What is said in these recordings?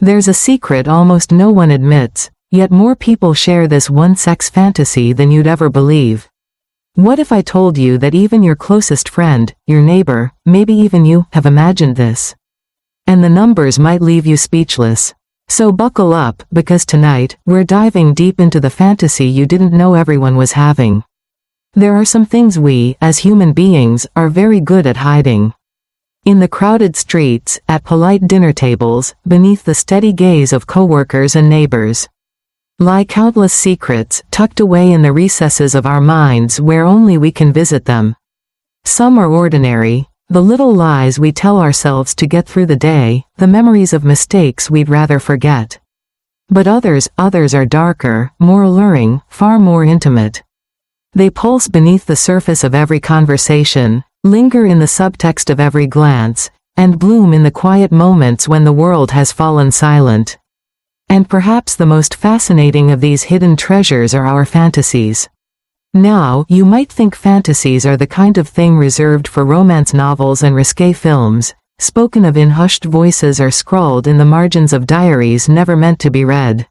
There's a secret almost no one admits, yet more people share this one sex fantasy than you'd ever believe. What if I told you that even your closest friend, your neighbor, maybe even you, have imagined this? And the numbers might leave you speechless. So buckle up, because tonight, we're diving deep into the fantasy you didn't know everyone was having. There are some things we, as human beings, are very good at hiding. In the crowded streets, at polite dinner tables, beneath the steady gaze of coworkers and neighbors, lie countless secrets, tucked away in the recesses of our minds where only we can visit them. Some are ordinary, the little lies we tell ourselves to get through the day, the memories of mistakes we'd rather forget. But others are darker, more alluring, far more intimate. They pulse beneath the surface of every conversation, linger in the subtext of every glance, and bloom in the quiet moments when the world has fallen silent. And perhaps the most fascinating of these hidden treasures are our fantasies. Now, you might think fantasies are the kind of thing reserved for romance novels and risque films, spoken of in hushed voices or scrawled in the margins of diaries never meant to be read.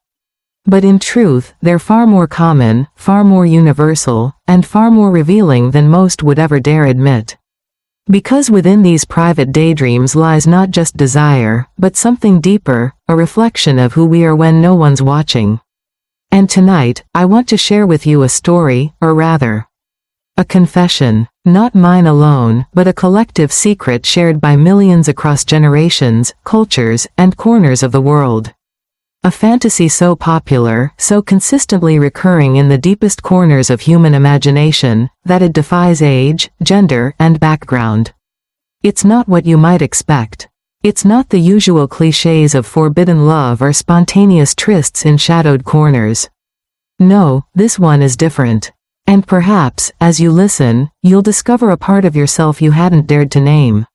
But in truth, they're far more common, far more universal, and far more revealing than most would ever dare admit. Because within these private daydreams lies not just desire, but something deeper, a reflection of who we are when no one's watching. And tonight, I want to share with you a story, or rather, a confession, not mine alone, but a collective secret shared by millions across generations, cultures, and corners of the world. A fantasy so popular, so consistently recurring in the deepest corners of human imagination, that it defies age, gender, and background. It's not what you might expect. It's not the usual clichés of forbidden love or spontaneous trysts in shadowed corners. No, this one is different. And perhaps, as you listen, you'll discover a part of yourself you hadn't dared to name.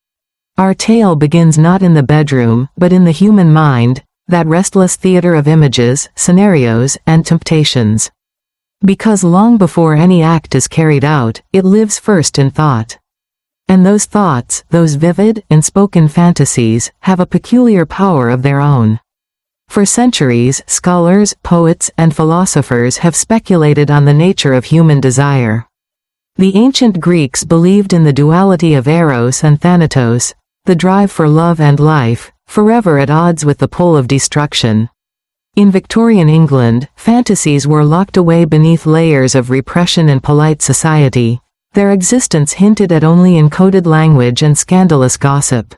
Our tale begins not in the bedroom, but in the human mind, that restless theater of images, scenarios, and temptations. Because long before any act is carried out, it lives first in thought. And those thoughts, those vivid, unspoken fantasies, have a peculiar power of their own. For centuries, scholars, poets, and philosophers have speculated on the nature of human desire. The ancient Greeks believed in the duality of eros and thanatos, the drive for love and life, forever at odds with the pull of destruction. In Victorian England, fantasies were locked away beneath layers of repression and polite society, their existence hinted at only in coded language and scandalous gossip.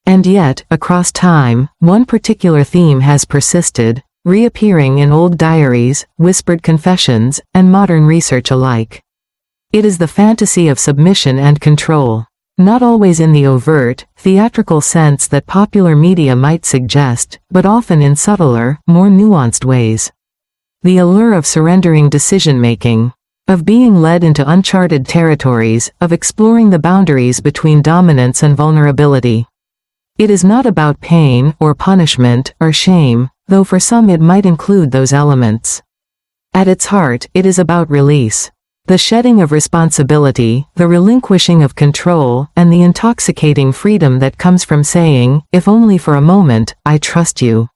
And yet, across time, one particular theme has persisted, reappearing in old diaries, whispered confessions, and modern research alike. It is the fantasy of submission and control. Not always in the overt, theatrical sense that popular media might suggest, but often in subtler, more nuanced ways. The allure of surrendering decision-making, of being led into uncharted territories, of exploring the boundaries between dominance and vulnerability. It is not about pain, or punishment, or shame, though for some it might include those elements. At its heart, it is about release. The shedding of responsibility, the relinquishing of control, and the intoxicating freedom that comes from saying, if only for a moment, I trust you.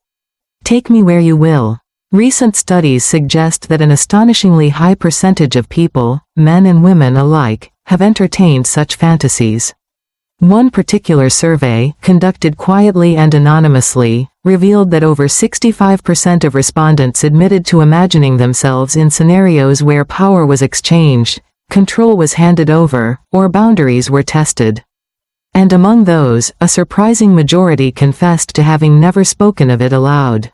Take me where you will. Recent studies suggest that an astonishingly high percentage of people, men and women alike, have entertained such fantasies. One particular survey, conducted quietly and anonymously, revealed that over 65% of respondents admitted to imagining themselves in scenarios where power was exchanged, control was handed over, or boundaries were tested. And among those, a surprising majority confessed to having never spoken of it aloud.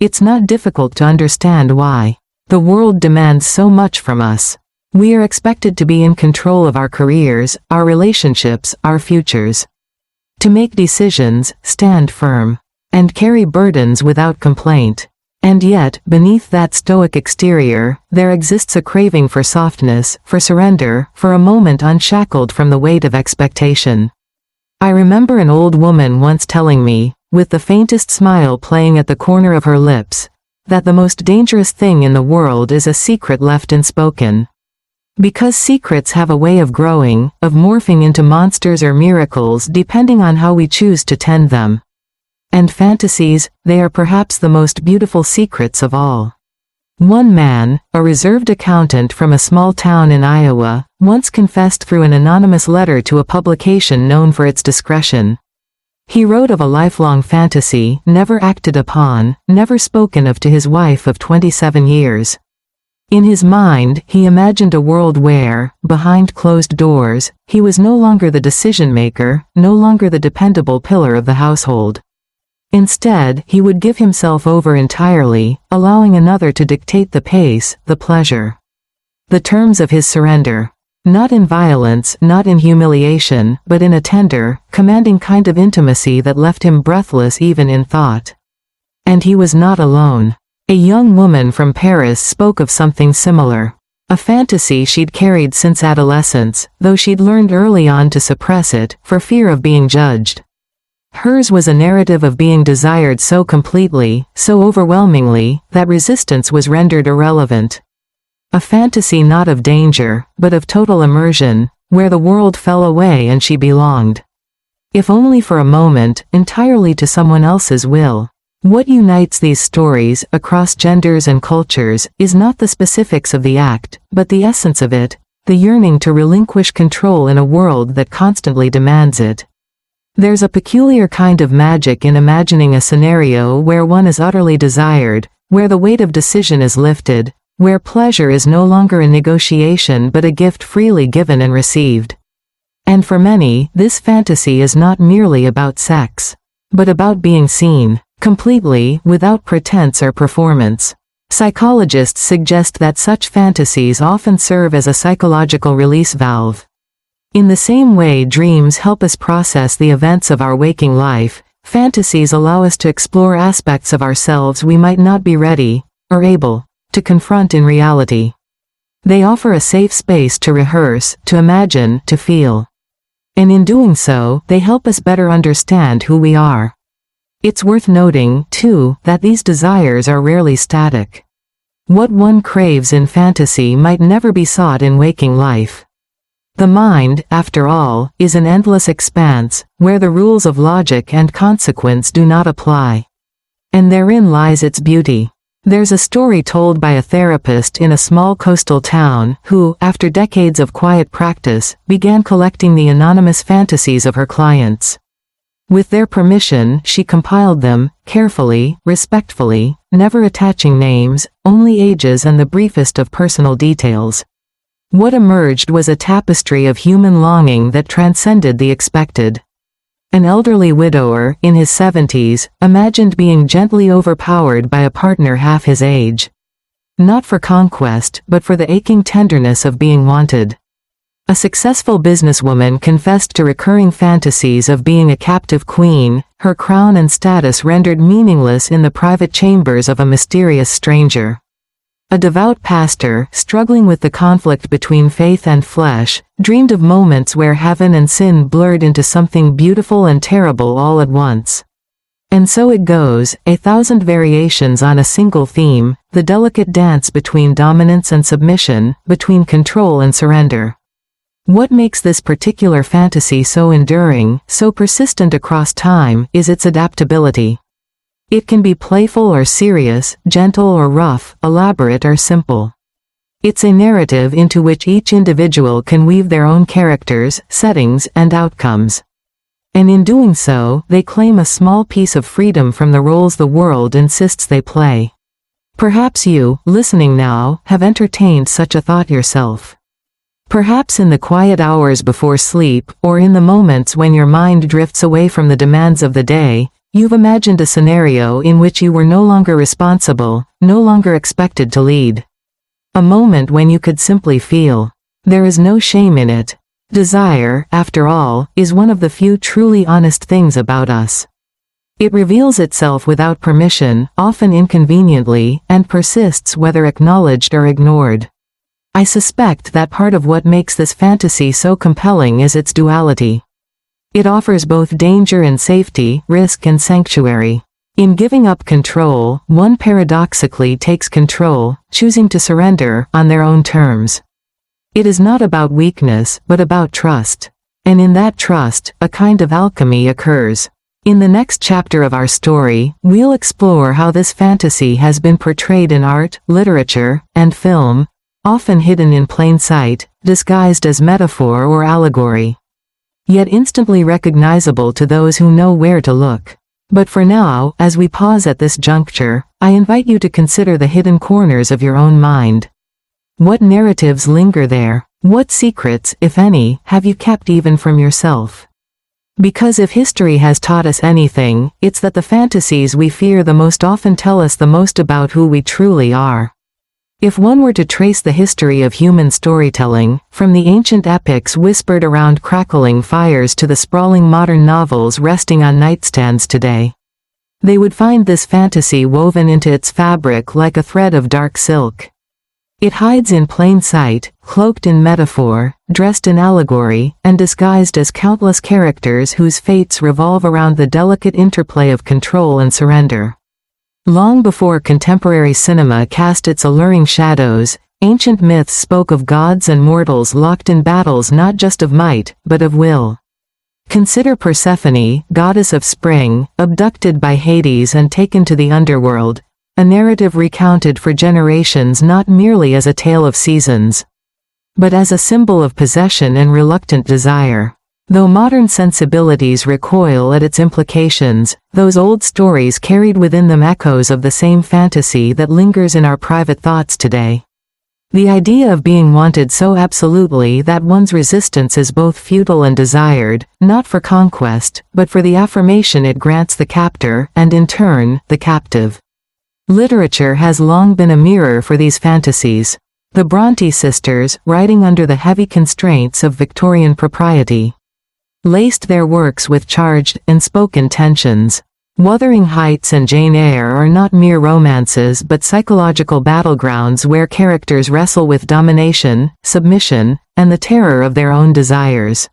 It's not difficult to understand why. The world demands so much from us. We are expected to be in control of our careers, our relationships, our futures. To make decisions, stand firm, and carry burdens without complaint. And yet, beneath that stoic exterior, there exists a craving for softness, for surrender, for a moment unshackled from the weight of expectation. I remember an old woman once telling me, with the faintest smile playing at the corner of her lips, that the most dangerous thing in the world is a secret left unspoken. Because secrets have a way of growing, of morphing into monsters or miracles depending on how we choose to tend them. And fantasies, they are perhaps the most beautiful secrets of all. One man, a reserved accountant from a small town in Iowa, once confessed through an anonymous letter to a publication known for its discretion. He wrote of a lifelong fantasy, never acted upon, never spoken of to his wife of 27 years. In his mind, he imagined a world where, behind closed doors, he was no longer the decision-maker, no longer the dependable pillar of the household. Instead, he would give himself over entirely, allowing another to dictate the pace, the pleasure. The terms of his surrender. Not in violence, not in humiliation, but in a tender, commanding kind of intimacy that left him breathless even in thought. And he was not alone. A young woman from Paris spoke of something similar. A fantasy she'd carried since adolescence, though she'd learned early on to suppress it, for fear of being judged. Hers was a narrative of being desired so completely, so overwhelmingly, that resistance was rendered irrelevant. A fantasy not of danger, but of total immersion, where the world fell away and she belonged. If only for a moment, entirely to someone else's will. What unites these stories, across genders and cultures, is not the specifics of the act, but the essence of it, the yearning to relinquish control in a world that constantly demands it. There's a peculiar kind of magic in imagining a scenario where one is utterly desired, where the weight of decision is lifted, where pleasure is no longer a negotiation but a gift freely given and received. And for many, this fantasy is not merely about sex, but about being seen, completely, without pretense or performance. Psychologists suggest that such fantasies often serve as a psychological release valve. In the same way dreams help us process the events of our waking life, fantasies allow us to explore aspects of ourselves we might not be ready, or able, to confront in reality. They offer a safe space to rehearse, to imagine, to feel. And in doing so, they help us better understand who we are. It's worth noting, too, that these desires are rarely static. What one craves in fantasy might never be sought in waking life. The mind, after all, is an endless expanse, where the rules of logic and consequence do not apply. And therein lies its beauty. There's a story told by a therapist in a small coastal town who, after decades of quiet practice, began collecting the anonymous fantasies of her clients. With their permission, she compiled them, carefully, respectfully, never attaching names, only ages and the briefest of personal details. What emerged was a tapestry of human longing that transcended the expected. An elderly widower, in his 70s, imagined being gently overpowered by a partner half his age. Not for conquest, but for the aching tenderness of being wanted. A successful businesswoman confessed to recurring fantasies of being a captive queen, her crown and status rendered meaningless in the private chambers of a mysterious stranger. A devout pastor, struggling with the conflict between faith and flesh, dreamed of moments where heaven and sin blurred into something beautiful and terrible all at once. And so it goes, 1,000 variations on a single theme, the delicate dance between dominance and submission, between control and surrender. What makes this particular fantasy so enduring, so persistent across time, is its adaptability. It can be playful or serious, gentle or rough, elaborate or simple. It's a narrative into which each individual can weave their own characters, settings, and outcomes. And in doing so, they claim a small piece of freedom from the roles the world insists they play. Perhaps you, listening now, have entertained such a thought yourself. Perhaps in the quiet hours before sleep, or in the moments when your mind drifts away from the demands of the day, you've imagined a scenario in which you were no longer responsible, no longer expected to lead. A moment when you could simply feel. There is no shame in it. Desire, after all, is one of the few truly honest things about us. It reveals itself without permission, often inconveniently, and persists whether acknowledged or ignored. I suspect that part of what makes this fantasy so compelling is its duality. It offers both danger and safety, risk and sanctuary. In giving up control, one paradoxically takes control, choosing to surrender, on their own terms. It is not about weakness, but about trust. And in that trust, a kind of alchemy occurs. In the next chapter of our story, we'll explore how this fantasy has been portrayed in art, literature, and film, often hidden in plain sight, disguised as metaphor or allegory, yet instantly recognizable to those who know where to look. But for now, as we pause at this juncture, I invite you to consider the hidden corners of your own mind. What narratives linger there? What secrets, if any, have you kept even from yourself? Because if history has taught us anything, it's that the fantasies we fear the most often tell us the most about who we truly are. If one were to trace the history of human storytelling, from the ancient epics whispered around crackling fires to the sprawling modern novels resting on nightstands today, they would find this fantasy woven into its fabric like a thread of dark silk. It hides in plain sight, cloaked in metaphor, dressed in allegory, and disguised as countless characters whose fates revolve around the delicate interplay of control and surrender. Long before contemporary cinema cast its alluring shadows, ancient myths spoke of gods and mortals locked in battles not just of might, but of will. Consider Persephone, goddess of spring, abducted by Hades and taken to the underworld, a narrative recounted for generations not merely as a tale of seasons, but as a symbol of possession and reluctant desire. Though modern sensibilities recoil at its implications, those old stories carried within them echoes of the same fantasy that lingers in our private thoughts today. The idea of being wanted so absolutely that one's resistance is both futile and desired, not for conquest, but for the affirmation it grants the captor, and in turn, the captive. Literature has long been a mirror for these fantasies. The Bronte sisters, writing under the heavy constraints of Victorian propriety, laced their works with charged and spoken tensions. Wuthering Heights and Jane Eyre are not mere romances but psychological battlegrounds where characters wrestle with domination, submission, and the terror of their own desires.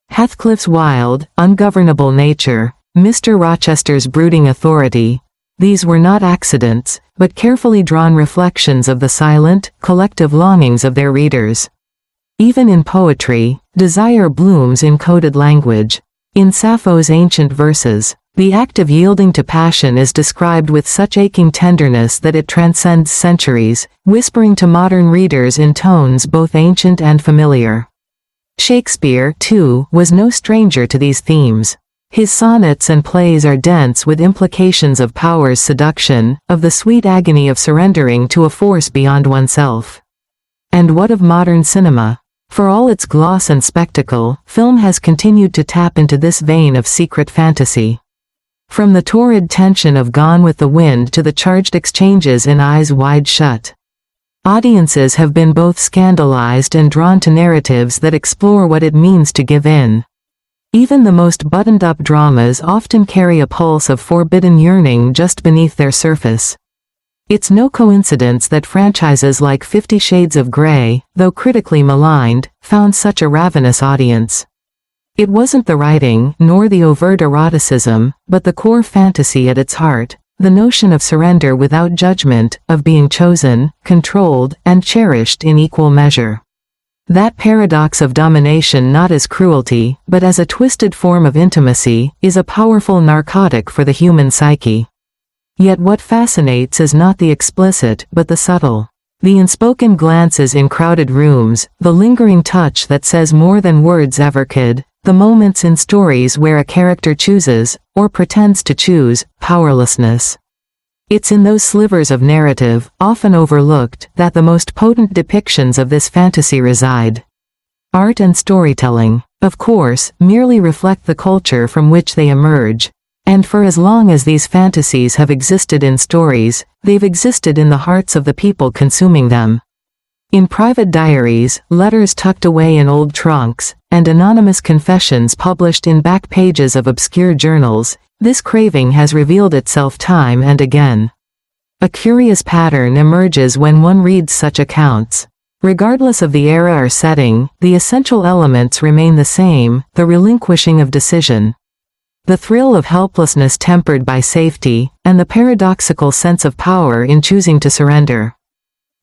Heathcliff's wild, ungovernable nature, Mr. Rochester's brooding authority, these were not accidents, but carefully drawn reflections of the silent, collective longings of their readers. Even in poetry, desire blooms in coded language. In Sappho's ancient verses, the act of yielding to passion is described with such aching tenderness that it transcends centuries, whispering to modern readers in tones both ancient and familiar. Shakespeare, too, was no stranger to these themes. His sonnets and plays are dense with implications of power's seduction, of the sweet agony of surrendering to a force beyond oneself. And what of modern cinema? For all its gloss and spectacle, film has continued to tap into this vein of secret fantasy. From the torrid tension of Gone with the Wind to the charged exchanges in Eyes Wide Shut, audiences have been both scandalized and drawn to narratives that explore what it means to give in. Even the most buttoned-up dramas often carry a pulse of forbidden yearning just beneath their surface. It's no coincidence that franchises like 50 Shades of Grey, though critically maligned, found such a ravenous audience. It wasn't the writing, nor the overt eroticism, but the core fantasy at its heart, the notion of surrender without judgment, of being chosen, controlled, and cherished in equal measure. That paradox of domination not as cruelty, but as a twisted form of intimacy, is a powerful narcotic for the human psyche. Yet what fascinates is not the explicit, but the subtle. The unspoken glances in crowded rooms, the lingering touch that says more than words ever could, the moments in stories where a character chooses, or pretends to choose, powerlessness. It's in those slivers of narrative, often overlooked, that the most potent depictions of this fantasy reside. Art and storytelling, of course, merely reflect the culture from which they emerge. And for as long as these fantasies have existed in stories, they've existed in the hearts of the people consuming them. In private diaries, letters tucked away in old trunks, and anonymous confessions published in back pages of obscure journals, this craving has revealed itself time and again. A curious pattern emerges when one reads such accounts. Regardless of the era or setting, the essential elements remain the same: the relinquishing of decision, the thrill of helplessness tempered by safety, and the paradoxical sense of power in choosing to surrender.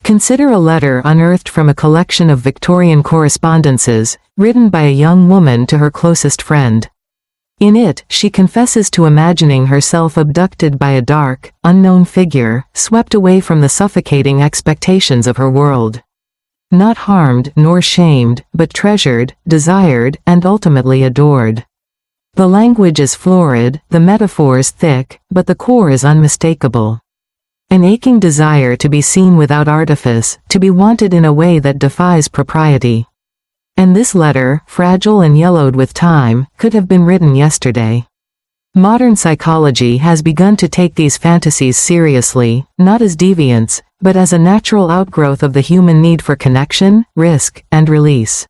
Consider a letter unearthed from a collection of Victorian correspondences, written by a young woman to her closest friend. In it, she confesses to imagining herself abducted by a dark, unknown figure, swept away from the suffocating expectations of her world. Not harmed nor shamed, but treasured, desired, and ultimately adored. The language is florid, the metaphors thick, but the core is unmistakable. An aching desire to be seen without artifice, to be wanted in a way that defies propriety. And this letter, fragile and yellowed with time, could have been written yesterday. Modern psychology has begun to take these fantasies seriously, not as deviance, but as a natural outgrowth of the human need for connection, risk, and release.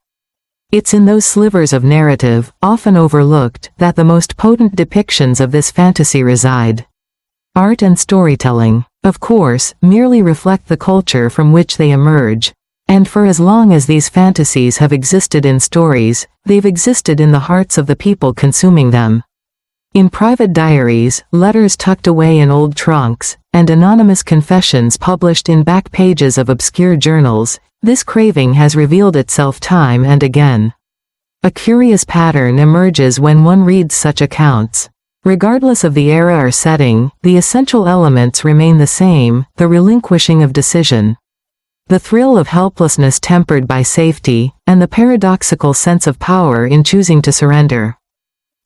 It's in those slivers of narrative, often overlooked, that the most potent depictions of this fantasy reside. Art and storytelling, of course, merely reflect the culture from which they emerge. And for as long as these fantasies have existed in stories, they've existed in the hearts of the people consuming them. In private diaries, letters tucked away in old trunks, and anonymous confessions published in back pages of obscure journals, this craving has revealed itself time and again. A curious pattern emerges when one reads such accounts. Regardless of the era or setting, the essential elements remain the same: the relinquishing of decision. The thrill of helplessness tempered by safety, and the paradoxical sense of power in choosing to surrender.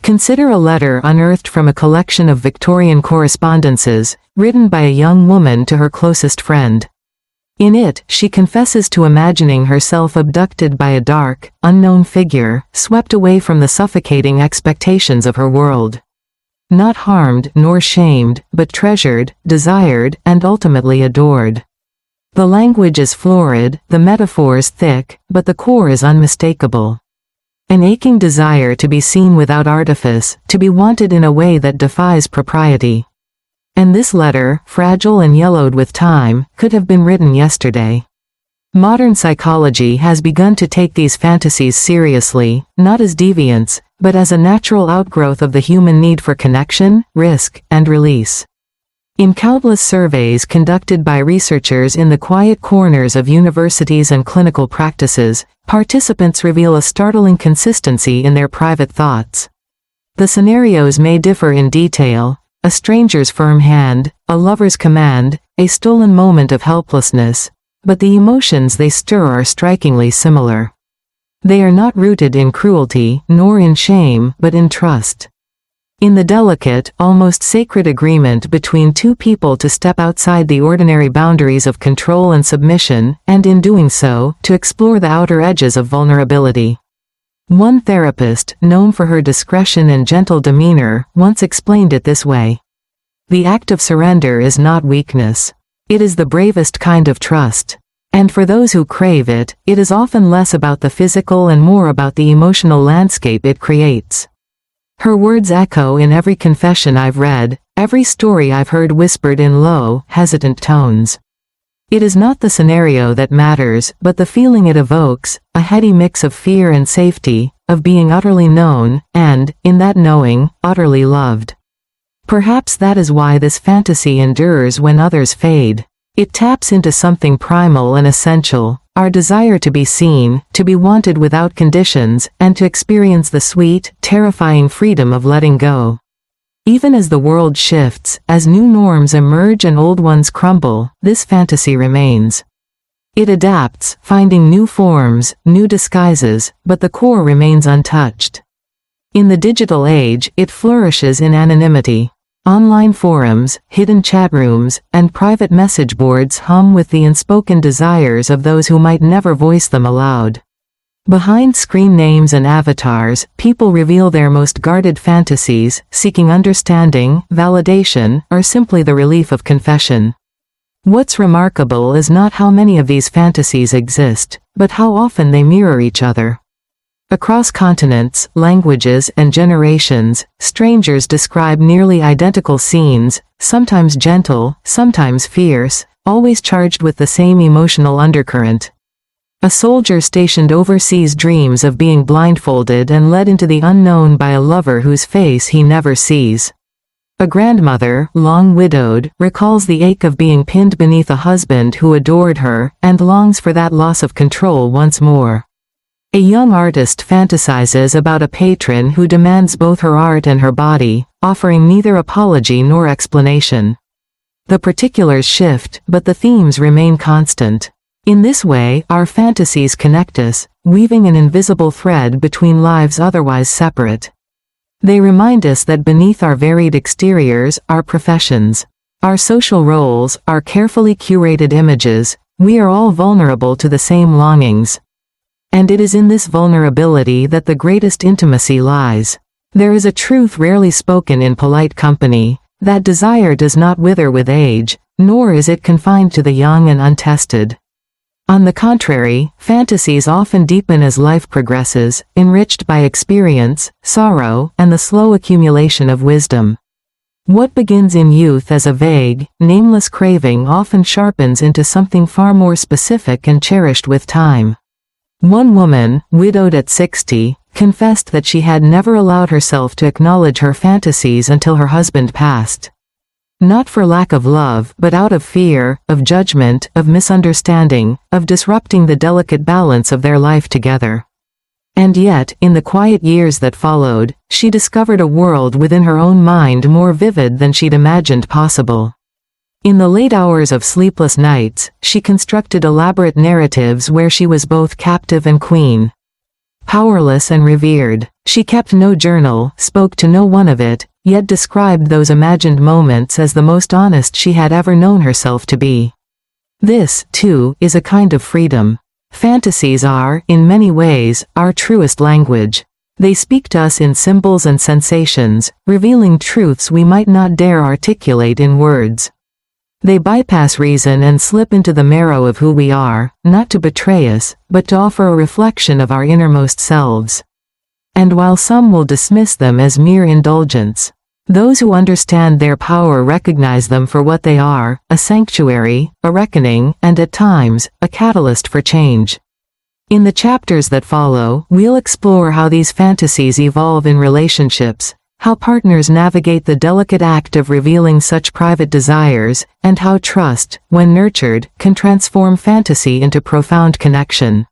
Consider a letter unearthed from a collection of Victorian correspondences, written by a young woman to her closest friend. In it, she confesses to imagining herself abducted by a dark, unknown figure, swept away from the suffocating expectations of her world. Not harmed nor shamed, but treasured, desired, and ultimately adored. The language is florid, the metaphors thick, but the core is unmistakable. An aching desire to be seen without artifice, to be wanted in a way that defies propriety. And this letter, fragile and yellowed with time, could have been written yesterday. Modern psychology has begun to take these fantasies seriously, not as deviance, but as a natural outgrowth of the human need for connection, risk, and release. In countless surveys conducted by researchers in the quiet corners of universities and clinical practices, participants reveal a startling consistency in their private thoughts. The scenarios may differ in detail: a stranger's firm hand, a lover's command, a stolen moment of helplessness, but the emotions they stir are strikingly similar. They are not rooted in cruelty, nor in shame, but in trust. In the delicate, almost sacred agreement between two people to step outside the ordinary boundaries of control and submission, and in doing so, to explore the outer edges of vulnerability. One therapist, known for her discretion and gentle demeanor, once explained it this way: "The act of surrender is not weakness. It is the bravest kind of trust. And for those who crave it, it is often less about the physical and more about the emotional landscape it creates." Her words echo in every confession I've read, every story I've heard whispered in low, hesitant tones. It is not the scenario that matters, but the feeling it evokes, a heady mix of fear and safety, of being utterly known, and, in that knowing, utterly loved. Perhaps that is why this fantasy endures when others fade. It taps into something primal and essential: our desire to be seen, to be wanted without conditions, and to experience the sweet, terrifying freedom of letting go. Even as the world shifts, as new norms emerge and old ones crumble, this fantasy remains. It adapts, finding new forms, new disguises, but the core remains untouched. In the digital age, it flourishes in anonymity. Online forums, hidden chat rooms, and private message boards hum with the unspoken desires of those who might never voice them aloud. Behind screen names and avatars, people reveal their most guarded fantasies, seeking understanding, validation, or simply the relief of confession. What's remarkable is not how many of these fantasies exist, but how often they mirror each other. Across continents, languages, and generations, strangers describe nearly identical scenes, sometimes gentle, sometimes fierce, always charged with the same emotional undercurrent. A soldier stationed overseas dreams of being blindfolded and led into the unknown by a lover whose face he never sees. A grandmother, long widowed, recalls the ache of being pinned beneath a husband who adored her, and longs for that loss of control once more. A young artist fantasizes about a patron who demands both her art and her body, offering neither apology nor explanation. The particulars shift, but the themes remain constant. In this way, our fantasies connect us, weaving an invisible thread between lives otherwise separate. They remind us that beneath our varied exteriors, our professions, our social roles, our carefully curated images, we are all vulnerable to the same longings. And it is in this vulnerability that the greatest intimacy lies. There is a truth rarely spoken in polite company, that desire does not wither with age, nor is it confined to the young and untested. On the contrary, fantasies often deepen as life progresses, enriched by experience, sorrow, and the slow accumulation of wisdom. What begins in youth as a vague, nameless craving often sharpens into something far more specific and cherished with time. One woman, widowed at 60, confessed that she had never allowed herself to acknowledge her fantasies until her husband passed. Not for lack of love, but out of fear, of judgment, of misunderstanding, of disrupting the delicate balance of their life together. And yet, in the quiet years that followed, she discovered a world within her own mind more vivid than she'd imagined possible. In the late hours of sleepless nights, she constructed elaborate narratives where she was both captive and queen. Powerless and revered, she kept no journal, spoke to no one of it, yet described those imagined moments as the most honest she had ever known herself to be. This, too, is a kind of freedom. Fantasies are, in many ways, our truest language. They speak to us in symbols and sensations, revealing truths we might not dare articulate in words. They bypass reason and slip into the marrow of who we are, not to betray us, but to offer a reflection of our innermost selves. And while some will dismiss them as mere indulgence, those who understand their power recognize them for what they are, a sanctuary, a reckoning, and at times, a catalyst for change. In the chapters that follow, we'll explore how these fantasies evolve in relationships, how partners navigate the delicate act of revealing such private desires, and how trust, when nurtured, can transform fantasy into profound connection.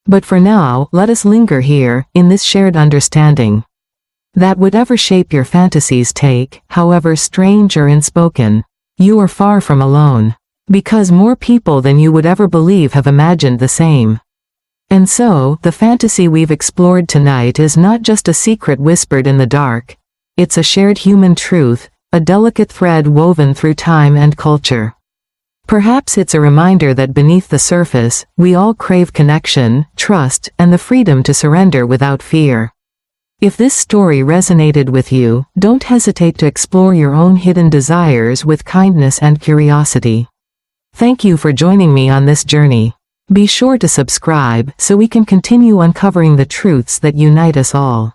But for now, let us linger here, in this shared understanding that whatever shape your fantasies take, however strange or unspoken, you are far from alone, because more people than you would ever believe have imagined the same. And so, the fantasy we've explored tonight is not just a secret whispered in the dark, it's a shared human truth, a delicate thread woven through time and culture. Perhaps it's a reminder that beneath the surface, we all crave connection, trust, and the freedom to surrender without fear. If this story resonated with you, don't hesitate to explore your own hidden desires with kindness and curiosity. Thank you for joining me on this journey. Be sure to subscribe so we can continue uncovering the truths that unite us all.